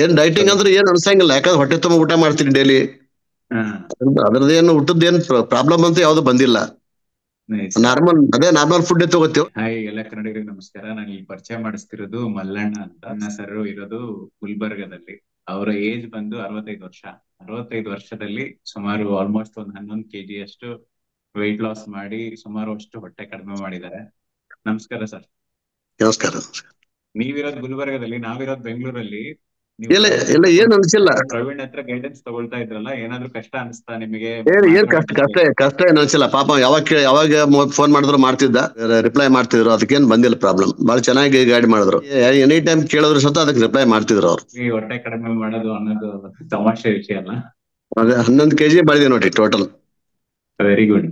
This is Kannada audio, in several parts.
ಏನ್ ಡೈಟಿಂಗ್ ಅಂದ್ರೆ ಏನ್ ಅನ್ಸಂಗಿಲ್ಲ, ಯಾಕಂದ್ರೆ ಹೊಟ್ಟೆ ತುಂಬ ಊಟ ಮಾಡ್ತೀನಿ ಡೈಲಿ. ಅದ್ರದ್ದೇನು ಊಟದ್ದೇನು ಪ್ರಾಬ್ಲಮ್ ಅಂತ ಯಾವ್ದು ಬಂದಿಲ್ಲ. ನಾರ್ಮಲ್ ಫುಡ್ ತಗೋತೀವಿ. ಹಾಯ್ ಎಲ್ಲ ಕನ್ನಡಿಗರಿಗೆ ನಮಸ್ಕಾರ. ನಾನು ಇಲ್ಲಿ ಪರಿಚಯ ಮಾಡಿಸ್ತಿರೋದು ಮಲ್ಲಣ್ಣ ಅಂತ. ನನ್ನ ಸರ್ ಇರೋದು ಗುಲ್ಬರ್ಗದಲ್ಲಿ. ಅವರ ಏಜ್ ಬಂದು 65 ವರ್ಷ. 65 ವರ್ಷದಲ್ಲಿ ಸುಮಾರು ಆಲ್ಮೋಸ್ಟ್ ಒಂದು 11 kg ಅಷ್ಟು ವೆಯ್ಟ್ ಲಾಸ್ ಮಾಡಿ ಸುಮಾರು ಅಷ್ಟು ಹೊಟ್ಟೆ ಕಡಿಮೆ ಮಾಡಿದ್ದಾರೆ. ನಮಸ್ಕಾರ ಸರ್. ನಮಸ್ಕಾರ. ನೀವಿರೋದು ಗುಲ್ಬರ್ಗದಲ್ಲಿ, ನಾವಿರೋದು ಬೆಂಗಳೂರಲ್ಲಿ. ಇಲ್ಲ ಏನ್ ಅನ್ಸಿಲ್ಲ. ಪ್ರವೀಣ್ ಹತ್ರ ಗೈಡೆನ್ಸ್ ತಗೊಳ್ತಾ ಇದ್ರಲ್ಲ, ಏನಾದ್ರು ಕಷ್ಟ ಅನಿಸ್ತಾ ನಿಮಗೆ? ಏನ್ ಕಷ್ಟ ಏನ್ ಅನ್ಸಿಲ್ಲ. ಪಾಪ ಯಾವಾಗ ಫೋನ್ ಮಾಡಿದ್ರು ಮಾಡ್ತಿದ್ದ, ರಿಪ್ಲೈ ಮಾಡ್ತಿದ್ರು. ಅದಕ್ಕೇನ್ ಬಂದಿಲ್ಲ ಪ್ರಾಬ್ಲಮ್. ಬಹಳ ಚೆನ್ನಾಗಿ ಗೈಡ್ ಮಾಡಿದ್ರು. ಎನಿ ಟೈಮ್ ಕೇಳಿದ್ರು ಸತ ಅದಕ್ಕೆ ರಿಪ್ಲೈ ಮಾಡ್ತಿದ್ರು ಅವ್ರು. ಈ ಹೊಟ್ಟೆ ಕಡಿಮೆ ಮಾಡೋದು ಅನ್ನೋದು ತಮಾಷೆ ವಿಷಯ ಅಲ್ಲ. ಅದೇ 11 kg ಬೆಳೆದಿ ನೋಡಿ ಟೋಟಲ್. Very good.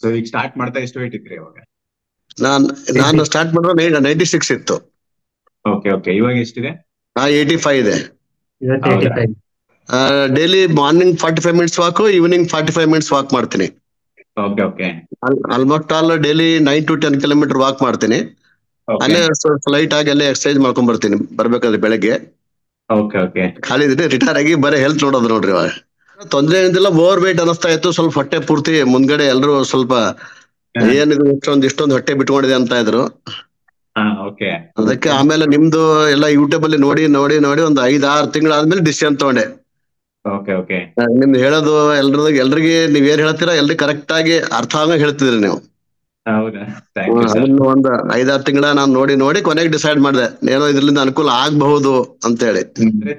ಸೊ ಈಗ ಸ್ಟಾರ್ಟ್ ಮಾಡ್ತಾ ಎಷ್ಟು ವೇಟ್ ಇದ್ರಿ ಅವಾಗ? ನಾನು ಸ್ಟಾರ್ಟ್ ಮಾಡಿದ್ರೆ 96 ಇತ್ತು. ಓಕೆ ಇವಾಗ ಎಷ್ಟಿದೆ? 85 ಇದೆ. Daily morning 45 minutes walk, evening 45 minutes walk ಮಾಡ್ತೀನಿ. Okay almost all daily 9 to 10 kilometre walk ಮಾಡ್ತೀನಿ. ಅಲ್ಲೇ ಸ್ವಲ್ಪ ಲೈಟ್ ಆಗಿ ಅಲ್ಲೇ ಎಕ್ಸರ್ಸೈಸ್ ಮಾಡ್ಕೊಂಡ್ ಬರ್ತೀನಿ ಬರ್ಬೇಕಾದ್ರೆ ಬೆಳಗ್ಗೆ. ಖಾಲಿ ರಿಟೈರ್ ಆಗಿ ಬರೀ ಹೆಲ್ತ್ ನೋಡೋದು ನೋಡ್ರಿ. ಇವಾಗ ತೊಂದ್ರೆ ಏನಿಲ್ಲ. ಓವರ್ ವೇಟ್ ಅನಿಸ್ತಾ ಇತ್ತು ಸ್ವಲ್ಪ. ಹೊಟ್ಟೆ ಪೂರ್ತಿ ಮುಂದ್ಗಡೆ ಎಲ್ರು ಸ್ವಲ್ಪ ಏನಿದು ಇಷ್ಟೊಂದು ಹೊಟ್ಟೆ ಬಿಟ್ಕೊಂಡಿದೆ ಅಂತ ಇದ್ರು. ಅದಕ್ಕೆ ಆಮೇಲೆ ನಿಮ್ದು ಎಲ್ಲ ಯೂಟ್ಯೂಬ್ ಅಲ್ಲಿ ನೋಡಿ ಒಂದು 5-6 ತಿಂಗಳಾದ್ಮೇಲೆ ಡಿಸಿಷನ್ ತಗೊಂಡೆ. ನಿಮ್ದು ಹೇಳೋದು ಎಲ್ರಿಗೆ ನೀವೇನ್ ಹೇಳ್ತೀರಾ ಎಲ್ರಿಗೆ ಕರೆಕ್ಟ್ ಆಗಿ ಅರ್ಥ ಆಗ ಹೇಳ್ತಿದ್ರಿ ನೀವು. ಒಂದು 5-6 ತಿಂಗಳ ನಾನು ನೋಡಿ ಕೊನೆಗೆ ಡಿಸೈಡ್ ಮಾಡಿದೆ ಏನೋ ಇದ್ರಿಂದ ಅನುಕೂಲ ಆಗಬಹುದು ಅಂತ ಹೇಳಿ.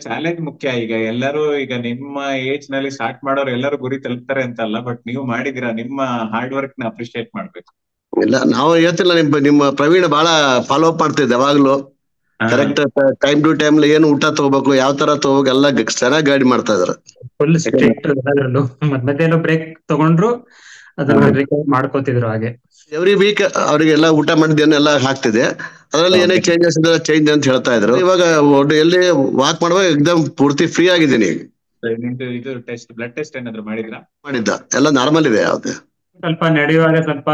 ಚಾಲೆಂಜ್ ಮುಖ್ಯ. ಈಗ ಎಲ್ಲರೂ ಈಗ ನಿಮ್ಮ ಏಜ್ ನಲ್ಲಿ ಸ್ಟಾರ್ಟ್ ಮಾಡೋರು ಎಲ್ಲರೂ ಗುರಿ ತಲುಪ್ತಾರೆ ಅಂತಲ್ಲ, ಬಟ್ ನೀವು ಮಾಡಿದಿರಾ. ನಿಮ್ಮ ಹಾರ್ಡ್ ವರ್ಕ್ ನ ಅಪ್ರಿಶಿಯೇಟ್ ಮಾಡ್ಬೇಕು. ಇಲ್ಲ ನಾವು ಹೇಳ್ತಿಲ್ಲ. ನಿಮ್ಮ ಪ್ರವೀಣ್ ಬಹಳ ಫಾಲೋ ಅಪ್ ಮಾಡ್ತಿದ್ದೆ ಯಾವಾಗ್ಲೂ. ಕರೆಕ್ಟ್ ಟೈಮ್ ಟು ಟೈಮ್ ಏನು ಊಟ ತಗೋಬೇಕು, ಯಾವ ತರ ತಗೋಬೇಕು ಎಲ್ಲ ಚೆನ್ನಾಗಿ ಗೈಡ್ ಮಾಡ್ತಾ ಇದಾರೆ. Full strict. ಮಧ್ಯಾಹ್ನ ಬ್ರೇಕ್ ತಗೊಂಡ್ರು ಅದನ್ನ ಮಾಡ್ಕೋತಿದ್ರು. ಹಾಗೆ ಎವ್ರಿ ವೀಕ್ ಅವ್ರಿಗೆಲ್ಲ ಊಟ ಮಾಡಿದ್ದೇನೆಲ್ಲ ಹಾಕ್ತಿದೆ. ಅದ್ರಲ್ಲಿ ಏನೇ ಚೇಂಜಸ್ ಇದ್ರೆ ಚೇಂಜ್ ಅಂತ ಹೇಳ್ತಾ ಇದ್ರು. ಇವಾಗ ಎಲ್ಲಿ ವಾಕ್ ಮಾಡುವಾಗ ಎಕ್ದಮ್ ಪೂರ್ತಿ ಫ್ರೀ ಆಗಿದ್ದೀನಿ. ಇದು ಟೆಸ್ಟ್, ಬ್ಲಡ್ ಟೆಸ್ಟ್ ಏನಾದ್ರು ಮಾಡಿದ್ದ ಎಲ್ಲ ನಾರ್ಮಲ್ ಇದೆ. ಯಾವ್ದು ಸ್ವಲ್ಪ ನಡೆಯುವಾಗ ಸ್ವಲ್ಪ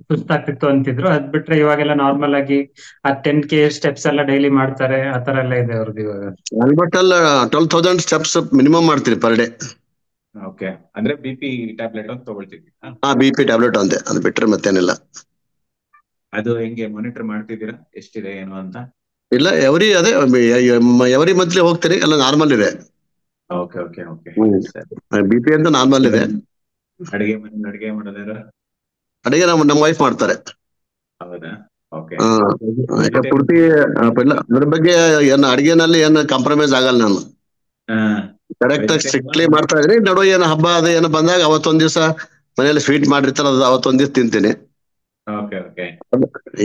ಸುಸ್ತಾಗ್ತಿತ್ತು ಅಂತಿದ್ರು. ಅದ್ ಬಿಟ್ರೆ ಇವಾಗೆಲ್ಲ ನಾರ್ಮಲ್ ಆಗಿ 10K ಸ್ಟೆಪ್ಸ್ ಎಲ್ಲ ಡೈಲಿ ಮಾಡ್ತಾರೆ. ಆತರ ಎಲ್ಲ ಇದೆ ಅವ್ರದ್ದು ಇವಾಗ. ಆಲ್ಮೋಸ್ಟ್ ಅಲ್ಲ 12,000 ಸ್ಟೆಪ್ಸ್ ಮಿನಿಮಮ್ ಮಾಡ್ತೀನಿ ಪರ್ ಡೇ. ಅಂದ್ರೆ BP ಟ್ಯಾಬ್ಲೆಟ್ ಅಂತ ತಗೊಳ್ತೀವಿ. BP ಟ್ಯಾಬ್ಲೆಟ್ ಅಂತೆ, ಅದು ಬಿಟ್ರೆ ಮತ್ತೇನಿಲ್ಲ. ಅದು ಹೆಂಗೆ ಮಾನಿಟರ್ ಮಾಡ್ತಿದ್ದೀರಾ ಎಷ್ಟಿದೆ ಏನು ಅಂತ? ಇಲ್ಲ ಎವ್ರಿ ಮಂತ್ಲಿ ಹೋಗ್ತೀನಿ. ಎಲ್ಲ ನಾರ್ಮಲ್ ಇದೆ. BP ಅಂತ ನಾರ್ಮಲ್ ಇದೆ. ಅಡಿಗೆ ಮಾಡೋದಾರ ಅಡಿಗೆ ನಮ್ಮ ವೈಫ್ ಮಾಡ್ತಾರೆ. ಪೂರ್ತಿ ಇಲ್ಲ ಅದ್ರ ಬಗ್ಗೆ ಏನು ಅಡಿಗೆನಲ್ಲಿ ಏನು ಕಾಂಪ್ರಮೈಸ್ ಆಗಲ್ಲ ನಾನು. ಕರೆಕ್ಟ್ ಆಗಿ ಸ್ಟ್ರಿಕ್ಟ್ಲಿ ಮಾಡ್ತಾ ಇದ್ರಿ. ನಡುವೆ ಏನು ಹಬ್ಬ ಅದ ಏನು ಬಂದಾಗ ಅವತ್ತೊಂದ್ ದಿವಸ ಮನೇಲಿ ಸ್ವೀಟ್ ಮಾಡಿರ್ತಾರ, ಅದು ಅವತ್ತೊಂದ್ ದಿವಸ ತಿಂತೀನಿ.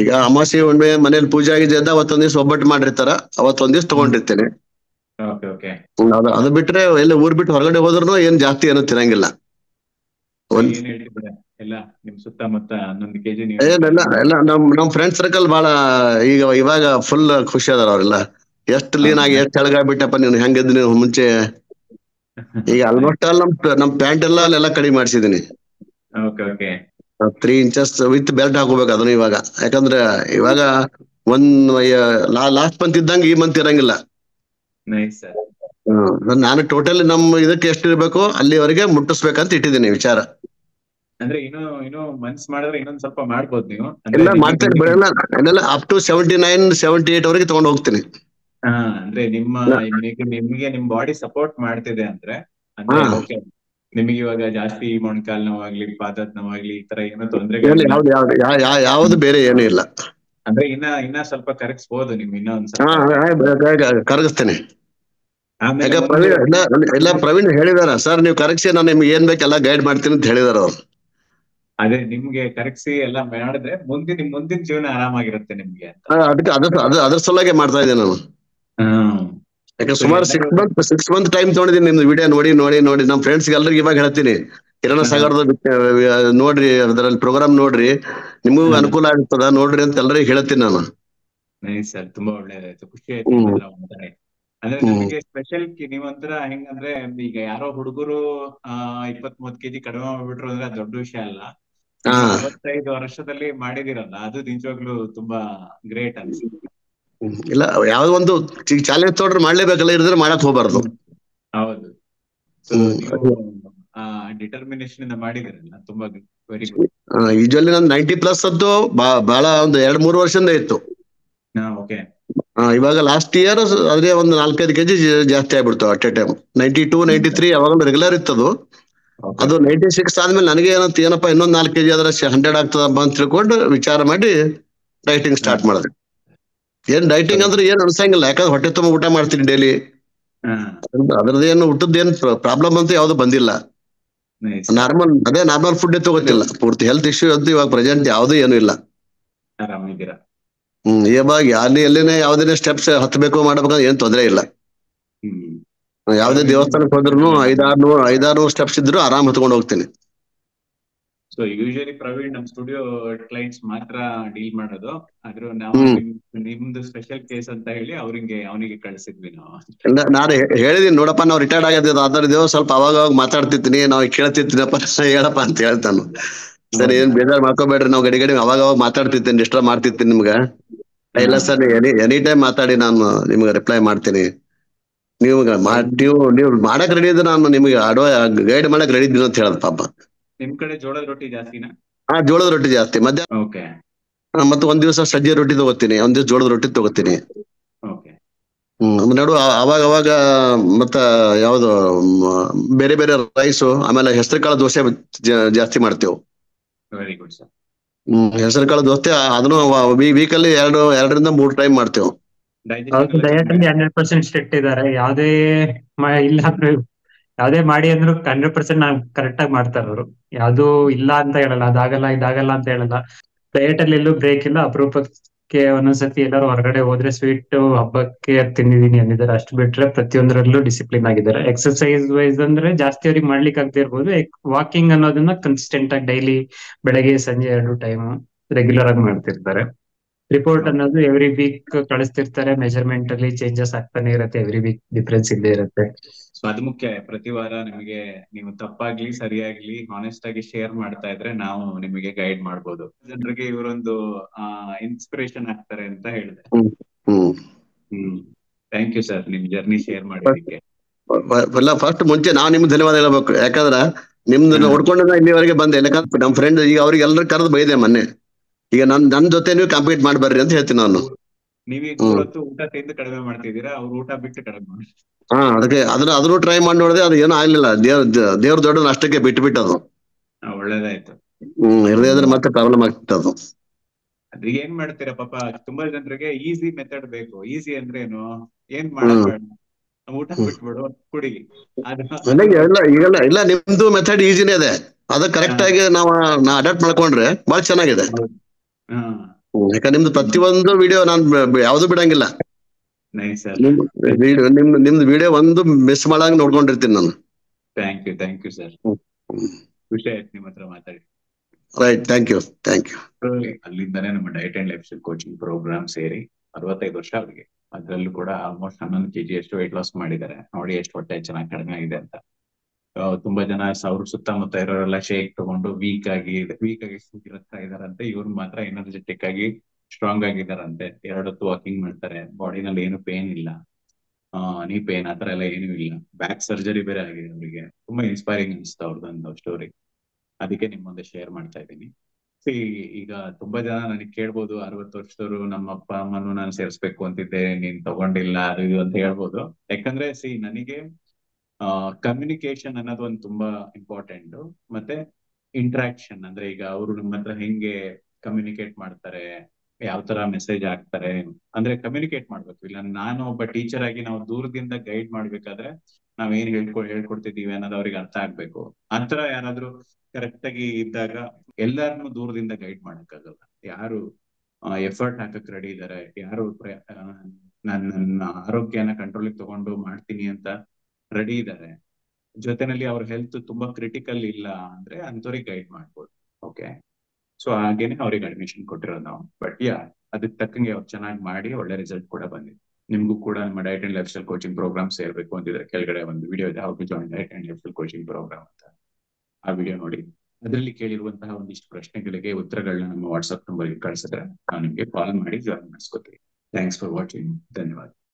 ಈಗ ಅಮಾವಾಸ್ಯೆ ಹುಣ್ಣಿಮೆ ಮನೇಲಿ ಪೂಜೆ ಆಗಿದ್ದ ಅವತ್ತೊಂದ್ ದಿವಸ ಒಬ್ಬಟ್ಟು ಮಾಡಿರ್ತಾರ, ಅವತ್ತೊಂದ್ ದಿವಸ ತಗೊಂಡಿರ್ತೇನೆ. ಅದು ಬಿಟ್ರೆ ಎಲ್ಲಿ ಊರ್ ಬಿಟ್ಟು ಹೊರಗಡೆ ಹೋದ್ರು ಏನ್ ಜಾಸ್ತಿ ಏನು ತಿನ್ನಂಗಿಲ್ಲ. ಎಲ್ಲ ನಮ್ ಫ್ರೆಂಡ್ ಸರ್ಕಲ್ ಬಹಳ ಇವಾಗ ಫುಲ್ ಖುಷಿ ಅದಾರ ಅವರೆಲ್ಲ. ಎಷ್ಟು ಲೀನ್ ಆಗಿ ಎಷ್ಟು ಕೆಳಗಾಗ್ಬಿಟ್ಟಪ್ಪ ನೀನು, ಹೆಂಗಿದ್ ನೀವು ಮುಂಚೆ. ಈಗ ಆಲ್ಮೋಸ್ಟ್ ಆಲ್ ನಮ್ ಪ್ಯಾಂಟ್ ಎಲ್ಲ ಕಡಿಮೆ ಮಾಡಿಸಿದೀನಿ. 3 inches ವಿತ್ ಬೆಲ್ಟ್ ಹಾಕೋಬೇಕು ಅದನ್ನು ಇವಾಗ. ಯಾಕಂದ್ರೆ ಇವಾಗ ಲಾಸ್ಟ್ ಮಂತ್ ಇದ್ದಂಗೆ ಈ ಮಂತ್ ಇರಂಗಿಲ್ಲ. ನಾನು ಟೋಟಲಿ ನಮ್ಮ ಇದಕ್ಕೆ ಎಷ್ಟು ಇರ್ಬೇಕು ಅಲ್ಲಿವರೆಗೆ ಮುಟ್ಟಿಸ್ಬೇಕಂತ ಇಟ್ಟಿದ್ದೀನಿ ವಿಚಾರ. ಅಂದ್ರೆ ಇನ್ನು ಮನ್ಸ್ ಮಾಡಿದ್ರೆ ಇನ್ನೊಂದ್ ಸ್ವಲ್ಪ ಮಾಡ್ಬೋದು ನೀವು. ಎಲ್ಲ ಮಾಡ್ತೇನೆ ಎಲ್ಲ ಅಪ್ ಟು 79, 78 ವರೆಗೆ ತಗೊಂಡು ಹೋಗ್ತೀನಿ. ಅಂದ್ರೆ ನಿಮ್ಗೆ ನಿಮ್ ಬಾಡಿ ಸಪೋರ್ಟ್ ಮಾಡ್ತಿದೆ ಅಂದ್ರೆ ನಿಮಗೆ ಇವಾಗ ಜಾಸ್ತಿ ಮೊಣಕಾಲ್ ನೋವಾಗ್ಲಿ ಪಾದದ ನೋವಾಗ್ಲಿ ಈ ತರ ಏನೋ ತೊಂದ್ರೆ ಯಾವ್ದು ಬೇರೆ ಏನೂ ಇಲ್ಲ. ಅಂದ್ರೆ ಇನ್ನ ಸ್ವಲ್ಪ ಕರಗಿಸ್ಬೋದು ನೀವು. ಇನ್ನೊಂದ್ ಕರಗಿಸ್ತೇನೆ. ಪ್ರವೀಣ್ ಹೇಳಿದಾರ ಸರ್ ನೀವು ಕರಗಿಸಿ ನಾನು ನಿಮ್ಗೆ ಏನ್ ಬೇಕೆಲ್ಲ ಗೈಡ್ ಮಾಡ್ತೀನಿ ಅಂತ ಹೇಳಿದಾರ ಅವ್ರು. ಅದೇ ನಿಮ್ಗೆ ಕರಗಿಸಿ ಎಲ್ಲ ಮಾಡಿದ್ರೆ ಮುಂದಿನ ಜೀವನ ಆರಾಮಾಗಿರುತ್ತೆ ನಿಮ್ಗೆ. ಅದಕ್ಕೆ ಅದ್ರ ಸಲುವಾಗಿ ಮಾಡ್ತಾ ಇದ್ದೇನೆ ನಾನು. ಯಾಕೆ ಸುಮಾರು 6 months ಟೈಮ್ ತಗೊಂಡಿದ್ದೀನಿ ನಿಮ್ದು ವಿಡಿಯೋ ನೋಡಿ ನಮ್ ಫ್ರೆಂಡ್ಸ್ ಎಲ್ಲರಿಗೂ ಇವಾಗ ಹೇಳ್ತೀನಿ, ಕಿರಣ ಸಾಗರದ ನೋಡ್ರಿ, ಅದರಲ್ಲಿ ಪ್ರೋಗ್ರಾಮ್ ನೋಡ್ರಿ, ನಿಮಗೂ ಅನುಕೂಲ ಆಗ್ತದ ನೋಡ್ರಿ ಅಂತ ಎಲ್ಲರಿಗೂ ಹೇಳ್ತೀನಿ ನಾನು. ಸರ್ ತುಂಬಾ ಒಳ್ಳೇದಾಯ್ತು, ಖುಷಿ ಆಯ್ತು. ಅಂದ್ರೆ ನಮಗೆ ಸ್ಪೆಷಲ್ ನೀವಂತರ ಹೆಂಗಂದ್ರೆ ಈಗ ಯಾರೋ ಹುಡುಗರು 20-30 kg ಕಡಿಮೆ ಮಾಡ್ಬಿಟ್ರು ಅಂದ್ರೆ ದೊಡ್ಡ ವಿಷಯ ಅಲ್ಲ. 65 ವರ್ಷದಲ್ಲಿ ಮಾಡಿದಿರಲ್ಲ, ಅದು ನಿಜವಾಗ್ಲೂ ತುಂಬಾ ಗ್ರೇಟ್ ಅನ್ಸುತ್ತೆ. ಇಲ್ಲ ಯಾವ್ದೋ ಒಂದು ಚಾಲೆಂಜ್ ತೊಗೊಂಡ್ರೆ ಮಾಡ್ಲೇಬೇಕಲ್ಲ, ಇರಿದ್ರೆ ಮಾಡಕ್ ಹೋಗ್ಬಾರ್ದು. ಹೌದು. ಸೊ ನೀವು ಆ ಡಿಟರ್ಮಿನೇಷನ್ ಇಂದ ಮಾಡಿದಿರಲ್ಲ, ತುಂಬಾ ವೆರಿ ಗುಡ್. ಯೂಶುವಲಿ ನಾನು 90+ ಅಂತೂ ಬಹಳ ಒಂದು 2-3 ವರ್ಷದಿಂದ ಇತ್ತು. ಓಕೆ. ಇವಾಗ ಲಾಸ್ಟ್ ಇಯರ್ ಅದೇ ಒಂದು 4-5 kg ಜಾಸ್ತಿ ಆಗ್ಬಿಡ್ತು ಅಟ್ ಎ ಟೈಮ್. 92, 93 ಅವಾಗ ರೆಗ್ಯುಲರ್ ಇತ್ತದು. ಅದು 96 ಆದ್ಮೇಲೆ ನನಗೆ ಏನಪ್ಪ ಇನ್ನೊಂದ್ 4 kg ಆದ್ರೆ 100 ಆಗ್ತದಪ್ಪ ಅಂತ ತಿಳ್ಕೊಂಡು ವಿಚಾರ ಮಾಡಿ ಡೈಟಿಂಗ್ ಸ್ಟಾರ್ಟ್ ಮಾಡಿದೆ. ಏನ್ ಡೈಟಿಂಗ್ ಅಂದ್ರೆ ಏನ್ ಅನ್ಸಂಗಿಲ್ಲ, ಯಾಕಂದ್ರೆ ಹೊಟ್ಟೆ ತುಂಬ ಊಟ ಮಾಡ್ತೀನಿ ಡೈಲಿ. ಅದ್ರದ್ದೇನು ಊಟದ್ದೇನು ಪ್ರಾಬ್ಲಮ್ ಅಂತ ಯಾವ್ದು ಬಂದಿಲ್ಲ. ನಾರ್ಮಲ್ ಫುಡ್ ತಗೋತಿಲ್ಲ. ಪೂರ್ತಿ ಹೆಲ್ತ್ ಇಶ್ಯೂ ಅಂತೂ ಇವಾಗ ಪ್ರೆಸೆಂಟ್ ಯಾವ್ದು ಏನು ಇಲ್ಲ. ಆರಾಮಿದ್ದೀರಾ? ಇವಾಗ ಎಲ್ಲಿನೇ ಯಾವ್ದೇ ಸ್ಟೆಪ್ಸ್ ಹತ್ಬೇಕು ಮಾಡ್ಬೇಕಂದ್ರೆ ಏನ್ ತೊಂದರೆ ಇಲ್ಲ. ಯಾವ್ದೇ ದೇವಸ್ಥಾನಕ್ಕೆ ಹೋದ್ರು 500-600 ಸ್ಟೆಪ್ಸ್ ಇದ್ರು ಆರಾಮ್ ಹತ್ಕೊಂಡು ಹೋಗ್ತೀನಿ. ಸೊ ಯೂಶಲಿ ಪ್ರವೀಣ್ ನಮ್ ಸ್ಟುಡಿಯೋ ಕ್ಲೈಂಟ್ಸ್ ಮಾತ್ರ ಡೀಲ್ ಮಾಡೋದು, ಆದ್ರೂ ನಾವು ನಿಮ್ದು ಸ್ಪೆಷಲ್ ಕೇಸ್ ಅಂತ ಹೇಳಿ ಅವನಿಗೆ ಕಳಿಸಿದ್ವಿ ನಾವು. ನಾನು ಹೇಳಿದೀನಿ, ನೋಡಪ್ಪ ನಾವು ರಿಟೈರ್ಡ್ ಆಗಿದ್ದೀವಿ, ಅದರದೇವ್ ಸ್ವಲ್ಪ ಅವಾಗ ಮಾತಾಡ್ತಿರ್ತೀನಿ, ನಾವು ಕೇಳ್ತಿರ್ತೀನಪ್ಪ ಹೇಳಪ್ಪ ಅಂತ ಹೇಳ್ತಾನು. ಸರಿ, ಏನ್ ಬೇಜಾರ್ ಮಾಡ್ಕೋಬೇಡ್ರಿ, ನಾವು ಗಡಿ ಅವಾಗ ಮಾತಾಡ್ತಿರ್ತೀನಿ, ಡಿಸ್ಟರ್ಬ್ ಮಾಡ್ತಿರ್ತೀನಿ ನಿಮ್ಗ. ಇಲ್ಲ ಸರ್, ಎನಿ ಟೈಮ್ ಮಾತಾಡಿ, ನಾನು ನಿಮ್ಗೆ ರಿಪ್ಲೈ ಮಾಡ್ತೀನಿ. ನೀವು ಮಾಡಕ್ ರೆಡಿ ಇದ್ರೆ ನಾನು ನಿಮ್ಗೆ ಗೈಡ್ ಮಾಡಕ್ ರೆಡಿ ಇದ್ದೀನಿ ಅಂತ ಹೇಳದ್ ಪಾಪ. ನಿಮ್ ಕಡೆ ಜೋಳದ ರೊಟ್ಟಿ ಜಾಸ್ತಿನಾ? ಜೋಳದ ರೊಟ್ಟಿ ಜಾಸ್ತಿ. ಮಧ್ಯಾಹ್ನ ಓಕೆ. ಮತ್ತೆ ಒಂದ್ ದಿವಸ ಸಜ್ಜೆ ರೊಟ್ಟಿ ತಗೋತೀನಿ, ಒಂದ್ ದಿವಸ ಜೋಳದ ರೊಟ್ಟಿ ತಗೋತೀನಿ. ನಡು ಅವಾಗ ಮತ್ತ ಯಾವ್ದು ಬೇರೆ ಬೇರೆ ರೈಸು, ಆಮೇಲೆ ಹೆಸರು ಕಾಳು ದೋಸೆ ಜಾಸ್ತಿ ಮಾಡ್ತೇವೆ. Very good sir. ಹೆಸರು ಕಾಳು ದೋಸೆ ಅದನ್ನು ವೀಕಲ್ಲಿ 2-3 ಟೈಮ್ ಮಾಡ್ತೇವೆ. ಡಯಟ್ ಅಲ್ಲಿ 100% ಸ್ಟ್ರಿಕ್ಟ್ ಇದಾರೆ. ಯಾವ್ದೇ ಇಲ್ಲ ಯಾವ್ದೇ ಮಾಡಿ ಅಂದ್ರು 100% ನಾವ್ ಕರೆಕ್ಟ್ ಆಗಿ ಮಾಡ್ತಾರ ಅವರು. ಯಾವ್ದು ಇಲ್ಲ ಅಂತ ಹೇಳಲ್ಲ, ಅದಾಗಲ್ಲ ಇದಾಗಲ್ಲ ಅಂತ ಹೇಳಲ್ಲ. ಡಯಟ್ ಅಲ್ಲಿ ಎಲ್ಲೂ ಬ್ರೇಕ್ ಇಲ್ಲ. ಅಪರೂಪಕ್ಕೆ ಒಂದೊಂದ್ಸತಿ ಎಲ್ಲರೂ ಹೊರಗಡೆ ಹೋದ್ರೆ ಸ್ವೀಟ್ ಹಬ್ಬಕ್ಕೆ ತಿಂದಿದೀನಿ ಅಂದಿದ್ದಾರೆ, ಅಷ್ಟು ಬಿಟ್ರೆ ಪ್ರತಿಯೊಂದರಲ್ಲೂ ಡಿಸಿಪ್ಲಿನ್ ಆಗಿದ್ದಾರೆ. ಎಕ್ಸರ್ಸೈಸ್ ವೈಸ್ ಅಂದ್ರೆ ಜಾಸ್ತಿ ಅವ್ರಿಗೆ ಮಾಡ್ಲಿಕ್ಕೆ ಆಗದೆ ಇರ್ಬೋದು. ವಾಕಿಂಗ್ ಅನ್ನೋದನ್ನ ಕನ್ಸಿಸ್ಟೆಂಟ್ ಆಗಿ ಡೈಲಿ ಬೆಳಗ್ಗೆ ಸಂಜೆ 2 ಟೈಮ್ ರೆಗ್ಯುಲರ್ ಆಗಿ ಮಾಡ್ತಿರ್ತಾರೆ. ರಿಪೋರ್ಟ್ ಅನ್ನೋದು ಎವ್ರಿ ವೀಕ್ ಕಳಿಸ್ತಿರ್ತಾರೆ. ಮೆಜರ್ಮೆಂಟ್ ಅಲ್ಲಿ ಚೇಂಜಸ್ ಆಗ್ತಾನೆ ಇರುತ್ತೆ, ಎವ್ರಿ ವೀಕ್ ಡಿಫ್ರೆನ್ಸ್ ಇದ್ದೇ ಇರುತ್ತೆ. ಸೊ ಅದು ಮುಖ್ಯ. ಪ್ರತಿ ವಾರ ನಿಮಗೆ ನೀವು ತಪ್ಪಾಗ್ಲಿ ಸರಿಯಾಗ್ಲಿ ಹಾನೆಸ್ಟ್ ಆಗಿ ಶೇರ್ ಮಾಡ್ತಾ ಇದ್ರೆ ನಾವು ನಿಮಗೆ ಗೈಡ್ ಮಾಡ್ಬೋದು. ಜನರಿಗೆ ಇವರೊಂದು ಇನ್ಸ್ಪಿರೇಷನ್ ಆಗ್ತಾರೆ ಅಂತ ಹೇಳಿದೆ. ಥ್ಯಾಂಕ್ ಯು ಸರ್, ನಿಮ್ ಜರ್ನಿ ಶೇರ್ ಮಾಡಿದ್ದಕ್ಕೆ. ಫಸ್ಟ್ ಮುಂಚೆ ನಾವ್ ನಿಮ್ಗೆ ಧನ್ಯವಾದ ಹೇಳ್ಬೇಕು, ಯಾಕಂದ್ರ ನಿಮ್ದು ನೋಡ್ಕೊಂಡು ಇಲ್ಲಿವರೆಗೆ ಬಂದೆ. ಯಾಕಂದ್ರೆ ನಮ್ ಫ್ರೆಂಡ್ ಈಗ ಅವ್ರಿಗೆ ಎಲ್ಲರೂ ಕರೆದು ಬೈದೆ ಮೊನ್ನೆ. ಈಗ ನನ್ ಜೊತೆ ನೀವು ಕಂಪೀಟ್ ಮಾಡ್ಬರ್ರಿ ಅಂತ ಹೇಳ್ತೀನಿ ನಾನು. ನೀವೀಗ ಊಟ ತಿಂದು ಕಡಿಮೆ ಮಾಡ್ತಿದ್ದೀರಾ, ಅವ್ರು ಊಟ ಬಿಟ್ಟು ಕಡಿಮೆ ಮಾಡಿ. ಅದಕ್ಕೆ ಅದನ್ನು ಟ್ರೈ ಮಾಡಿ ನೋಡಿದೆ, ಅದು ಏನೂ ಆಗ್ಲಿಲ್ಲ. ದೇವ್ರ ದೊಡ್ಡ ಅಷ್ಟಕ್ಕೆ ಬಿಟ್ಟು ಅದು. ಒಳ್ಳೇದಾಯ್ತು. ಇರದೇ ಮತ್ತೆ ಪ್ರಾಬ್ಲಮ್ ಆಗ್ತಿತ್ತು ಅದು. ಅದ್ ಏನ್ ಮಾಡ್ತೀರಾ ಪಾಪ, ತುಂಬಾ ಜನರಿಗೆ ಈಸಿ ಮೆಥಡ್ ಬೇಕು. ಈಸಿ ಅಂದ್ರೆ ಏನ್ ಮಾಡಬೇಡ, ಊಟ ಬಿಟ್ಬಿಡು, ಕುಡಿ. ಇಲ್ಲ ನಿಮ್ದು ಮೆಥಡ್ ಈಸಿನೇ ಇದೆ. ಅದು ಕರೆಕ್ಟ್ ಆಗಿ ನಾವು ಅಡಾಪ್ಟ್ ಮಾಡ್ಕೊಂಡ್ರೆ ಬಹಳ ಚೆನ್ನಾಗಿದೆ. ಯಾಕಂದ್ರೆ ನಿಮ್ದು ಪ್ರತಿಯೊಂದು ವಿಡಿಯೋ ನಾನ್ ಯಾವ್ದು ಬಿಡಂಗಿಲ್ಲ. ನಿಮ್ದು ವಿಡಿಯೋ ಒಂದು ಮಿಸ್ ಮಾಡಂಗ್ ನೋಡ್ಕೊಂಡಿರ್ತೀನಿ ನಾನು. Thank you sir. ಖುಷಿ ಆಯ್ತು ನಿಮ್ಮ ಹತ್ರ ಮಾತಾಡಿ. Right, thank you. ಅಲ್ಲಿಂದಾನೇ ನಮ್ಮ diet and lifestyle coaching programme ಸೇರಿ 65 ವರ್ಷ ಅವರಿಗೆ. ಅದ್ರಲ್ಲೂ ಕೂಡ ಆಲ್ಮೋಸ್ಟ್ 11 kg ಅಷ್ಟು ವೆಯ್ಟ್ ಲಾಸ್ ಮಾಡಿದ್ದಾರೆ. ನೋಡಿ ಎಷ್ಟು ಹೊಟ್ಟೆ ಚೆನ್ನಾಗಿ ಕಡಿಮೆ ಆಗಿದೆ ಅಂತ. ತುಂಬಾ ಜನ ಅವ್ರ ಸುತ್ತಮುತ್ತ ಇರೋರೆಲ್ಲ ಶೇಕ್ ತಗೊಂಡು ವೀಕ್ ಆಗಿ ಇರ್ತಾ ಇದಾರಂತೆ. ಇವ್ರು ಮಾತ್ರ ಎನರ್ಜೆಟಿಕ್ ಆಗಿ ಸ್ಟ್ರಾಂಗ್ ಆಗಿದಾರಂತೆ. 2 ಹೊತ್ತು ವಾಕಿಂಗ್ ಮಾಡ್ತಾರೆ. ಬಾಡಿನಲ್ಲಿ ಏನು ಪೇನ್ ಇಲ್ಲ, ನೀ ಪೇನ್ ಆತರ ಎಲ್ಲ ಏನೂ ಇಲ್ಲ. ಬ್ಯಾಕ್ ಸರ್ಜರಿ ಬೇರೆ ಆಗಿದೆ ಅವರಿಗೆ. ತುಂಬಾ ಇನ್ಸ್ಪೈರಿಂಗ್ ಅನಿಸ್ತಾ ಅವ್ರದ್ದೊಂದು ಸ್ಟೋರಿ. ಅದಕ್ಕೆ ನಿಮ್ ಮುಂದೆ ಶೇರ್ ಮಾಡ್ತಾ ಇದ್ದೀನಿ. ಈಗ ತುಂಬಾ ಜನ ನನಗೆ ಕೇಳ್ಬೋದು, 60 ವರ್ಷದವರು ನಮ್ಮ ಅಪ್ಪ ಅಮ್ಮನು ನಾನು ಸೇರಿಸ್ಬೇಕು ಅಂತಿದ್ದೆ, ನೀನ್ ತಗೊಂಡಿಲ್ಲ ಅದು ಇದು ಅಂತ ಹೇಳ್ಬೋದು. ಯಾಕಂದ್ರೆ ನನಗೆ ಕಮ್ಯುನಿಕೇಶನ್ ಅನ್ನೋದು ಒಂದು ತುಂಬಾ ಇಂಪಾರ್ಟೆಂಟ್. ಮತ್ತೆ ಇಂಟ್ರಾಕ್ಷನ್ ಅಂದ್ರೆ ಈಗ ಅವರು ನಮ್ಮ ಹತ್ರ ಹೆಂಗೆ ಕಮ್ಯುನಿಕೇಟ್ ಮಾಡ್ತಾರೆ, ಯಾವ ತರ ಮೆಸೇಜ್ ಹಾಕ್ತಾರೆ ಅಂದ್ರೆ ಕಮ್ಯುನಿಕೇಟ್ ಮಾಡ್ಬೇಕು. ಇಲ್ಲ ನಾನು ಒಬ್ಬ ಟೀಚರ್ ಆಗಿ ನಾವು ದೂರದಿಂದ ಗೈಡ್ ಮಾಡ್ಬೇಕಾದ್ರೆ ನಾವೇನ್ ಹೇಳ್ಕೊಡ್ತಿದೀವಿ ಅನ್ನೋದು ಅವ್ರಿಗೆ ಅರ್ಥ ಆಗ್ಬೇಕು. ಆತರ ಯಾರಾದ್ರೂ ಕರೆಕ್ಟ್ ಆಗಿ ಇದ್ದಾಗ ಎಲ್ಲಾರನ್ನು ದೂರದಿಂದ ಗೈಡ್ ಮಾಡಕ್ಕಾಗಲ್ಲ. ಯಾರು ಎಫರ್ಟ್ ಹಾಕಕ್ ರೆಡಿ ಇದಾರೆ, ಯಾರು ನನ್ನ ಆರೋಗ್ಯನ ಕಂಟ್ರೋಲಿಗೆ ತಗೊಂಡು ಮಾಡ್ತೀನಿ ಅಂತ ರೆಡಿ ಇದ್ದಾರೆ, ಜೊತೆನಲ್ಲಿ ಅವ್ರ ಹೆಲ್ತ್ ತುಂಬಾ ಕ್ರಿಟಿಕಲ್ ಇಲ್ಲ ಅಂದ್ರೆ ಅಂತವ್ರಿಗೆ ಗೈಡ್ ಮಾಡ್ಬೋದು. ಓಕೆ, ಸೊ ಹಾಗೇನೆ ಅವ್ರಿಗೆ ಅಡ್ಮಿಷನ್ ಕೊಟ್ಟಿರೋದು ನಾವು. ಬಟ್ ಅದಕ್ಕೆ ತಕ್ಕಂಗೆ ಅವ್ರು ಚೆನ್ನಾಗಿ ಮಾಡಿ ಒಳ್ಳೆ ರಿಸಲ್ಟ್ ಕೂಡ ಬಂದಿದೆ. ನಿಮ್ಗೂ ಕೂಡ ನಮ್ಮ diet and lifestyle coaching programme ಸೇರ್ಬೇಕು ಅಂತಿದ್ರೆ ಕೆಳಗಡೆ ಒಂದು ವಿಡಿಯೋ ಇದೆ, how to join diet and lifestyle coaching programme ಅಂತ. ಆ ವಿಡಿಯೋ ನೋಡಿ ಅದರಲ್ಲಿ ಕೇಳಿರುವಂತಹ ಒಂದಿಷ್ಟು ಪ್ರಶ್ನೆಗಳಿಗೆ ಉತ್ತರಗಳನ್ನ ನಮ್ಮ ವಾಟ್ಸ್ಆಪ್ ನಂಬರ್ಗೆ ಕಳಿಸಿದ್ರೆ ನಾವು ನಿಮ್ಗೆ ಕಾಲ್ ಮಾಡಿ ಜಾಯಿನ್ ಮಾಡಿಸ್ಕೊತೀವಿ. Thanks for watching. ಧನ್ಯವಾದ.